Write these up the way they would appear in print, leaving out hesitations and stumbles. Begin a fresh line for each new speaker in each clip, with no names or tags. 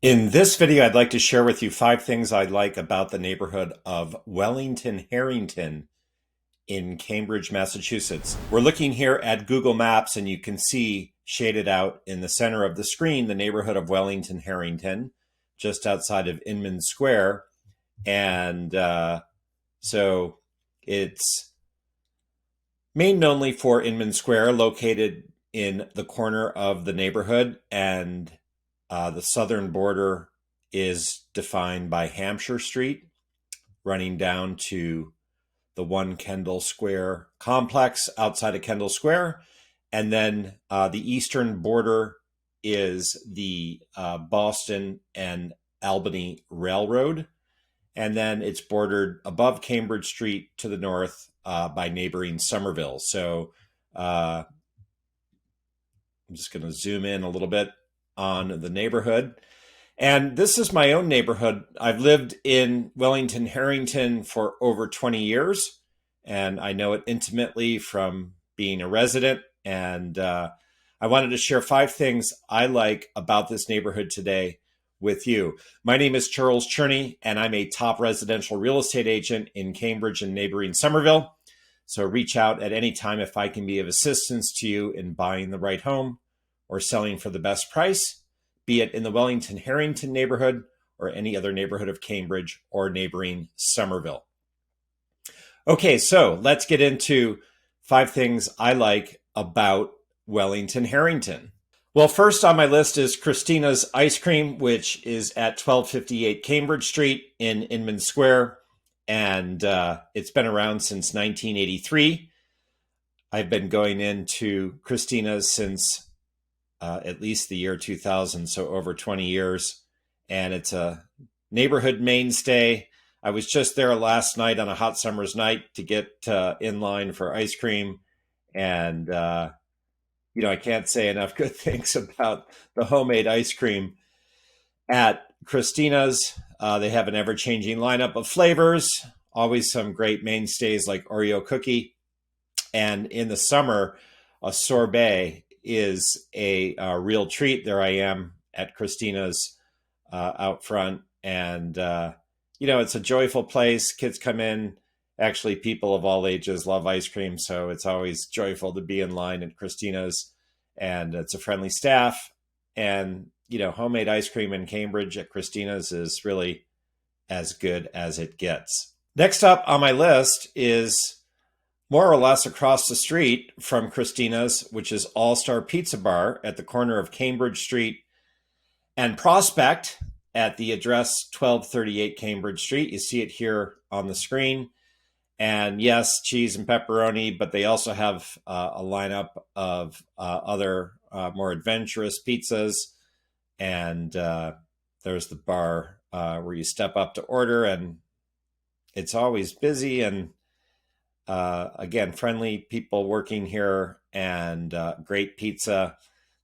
In this video, I'd like to share with you 5 things I like about the neighborhood of Wellington Harrington in Cambridge, Massachusetts. We're looking here at Google Maps, and you can see shaded out in the center of the screen the neighborhood of Wellington Harrington, just outside of Inman Square. And so it's made only for Inman Square, located in the corner of the neighborhood, and the southern border is defined by Hampshire Street, running down to the One Kendall Square complex outside of Kendall Square. And then the eastern border is the Boston and Albany Railroad. And then it's bordered above Cambridge Street to the north by neighboring Somerville. So I'm just going to zoom in a little bit on the neighborhood. And this is my own neighborhood. I've lived in Wellington Harrington for over 20 years, and I know it intimately from being a resident. And I wanted to share 5 things I like about this neighborhood today with you. My name is Charles Cherney, and I'm a top residential real estate agent in Cambridge and neighboring Somerville. So reach out at any time if I can be of assistance to you in buying the right home or selling for the best price, be it in the Wellington Harrington neighborhood or any other neighborhood of Cambridge or neighboring Somerville. Okay, so let's get into 5 things I like about Wellington Harrington. Well, first on my list is Christina's Ice Cream, which is at 1258 Cambridge Street in Inman Square, and it's been around since 1983. I've been going into Christina's since at least the year 2000, so over 20 years. And it's a neighborhood mainstay. I was just there last night on a hot summer's night to get in line for ice cream. And, I can't say enough good things about the homemade ice cream at Christina's. They have an ever-changing lineup of flavors, always some great mainstays like Oreo cookie. And in the summer, a sorbet is a real treat. There I am at Christina's out front, and it's a joyful place. Kids come in. Actually, people of all ages love ice cream, so it's always joyful to be in line at Christina's, and it's a friendly staff. And homemade ice cream in Cambridge at Christina's is really as good as it gets. Next up on my list is more or less across the street from Christina's, which is All-Star Pizza Bar at the corner of Cambridge Street and Prospect at the address 1238 Cambridge Street. You see it here on the screen. And yes, cheese and pepperoni, but they also have a lineup of other more adventurous pizzas. And there's the bar where you step up to order, and it's always busy, and again, friendly people working here, and great pizza.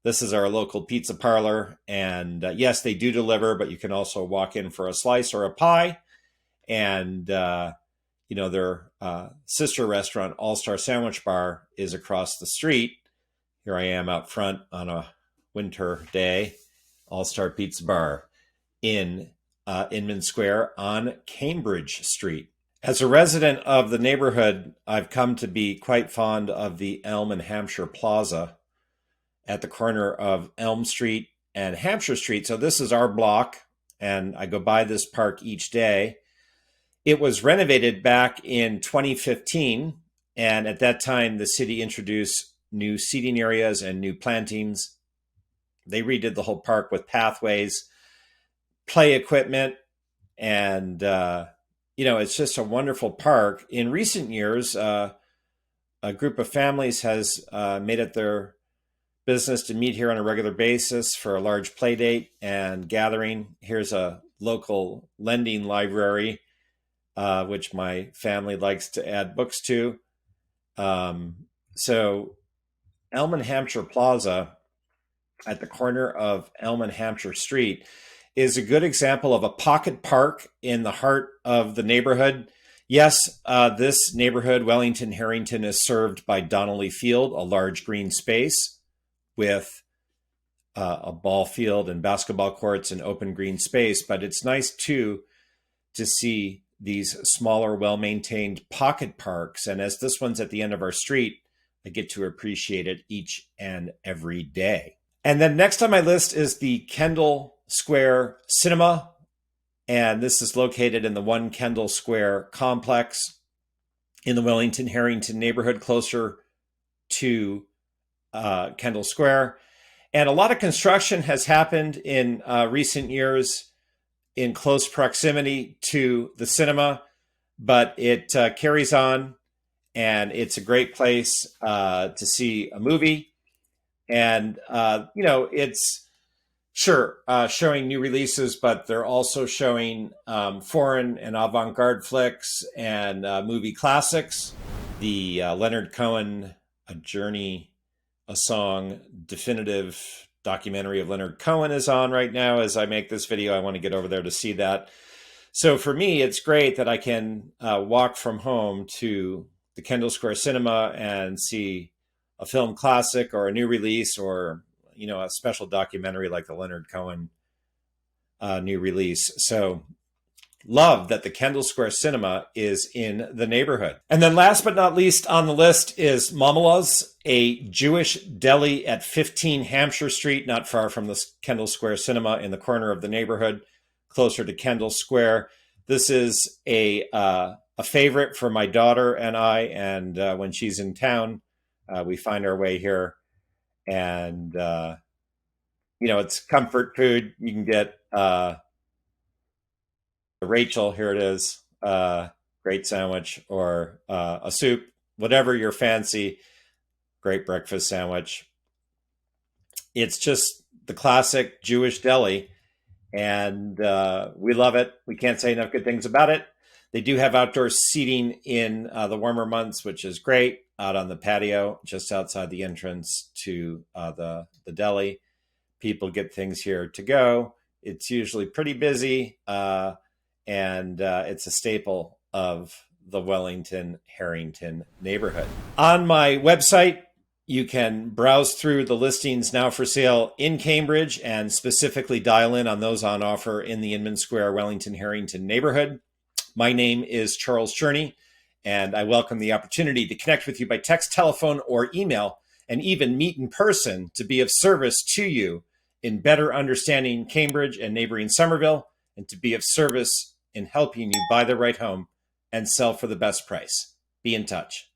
This is our local pizza parlor, and yes, they do deliver, but you can also walk in for a slice or a pie. And their sister restaurant, All-Star Sandwich Bar, is across the street. Here I am out front on a winter day. All-Star Pizza Bar in Inman Square on Cambridge Street. As a resident of the neighborhood, I've come to be quite fond of the Elm and Hampshire Plaza at the corner of Elm Street and Hampshire Street. So this is our block, and I go by this park each day. It was renovated back in 2015, and at that time, the city introduced new seating areas and new plantings. They redid the whole park with pathways, play equipment, and it's just a wonderful park. In recent years, a group of families has made it their business to meet here on a regular basis for a large play date and gathering. Here's a local lending library, which my family likes to add books to. So Elm and Hampshire Plaza at the corner of Elm and Hampshire Street is a good example of a pocket park in the heart of the neighborhood. Yes, this neighborhood, Wellington Harrington, is served by Donnelly Field, a large green space with a ball field and basketball courts and open green space, but it's nice too to see these smaller, well-maintained pocket parks. And as this one's at the end of our street, I get to appreciate it each and every day. And then next on my list is the Kendall Square Cinema. And this is located in the One Kendall Square complex in the Wellington Harrington neighborhood, closer to Kendall Square. And a lot of construction has happened in recent years in close proximity to the cinema, but it carries on, and it's a great place to see a movie. And, it's showing new releases, but they're also showing foreign and avant-garde flicks and movie classics. The Leonard Cohen, A Journey, a Song definitive documentary of Leonard Cohen is on right now as I make this video. I want to get over there to see that. So for me, it's great that I can walk from home to the Kendall Square Cinema and see a film classic or a new release, or a special documentary like the Leonard Cohen new release. So love that the Kendall Square Cinema is in the neighborhood. And then last but not least on the list is Mamala's, a Jewish deli at 15 Hampshire Street, not far from the Kendall Square Cinema, in the corner of the neighborhood, closer to Kendall Square. This is a favorite for my daughter and I, and when she's in town, we find our way here. And, it's comfort food. You can get Rachel, here it is, great sandwich, or a soup, whatever your fancy, great breakfast sandwich. It's just the classic Jewish deli, and we love it. We can't say enough good things about it. They do have outdoor seating in the warmer months, which is great, out on the patio just outside the entrance to the deli. People get things here to go. It's usually pretty busy, and it's a staple of the Wellington Harrington neighborhood. On my website, you can browse through the listings now for sale in Cambridge and specifically dial in on those on offer in the Inman Square, Wellington Harrington neighborhood. My name is Charles Journey, and I welcome the opportunity to connect with you by text, telephone, or email, and even meet in person to be of service to you in better understanding Cambridge and neighboring Somerville, and to be of service in helping you buy the right home and sell for the best price. Be in touch.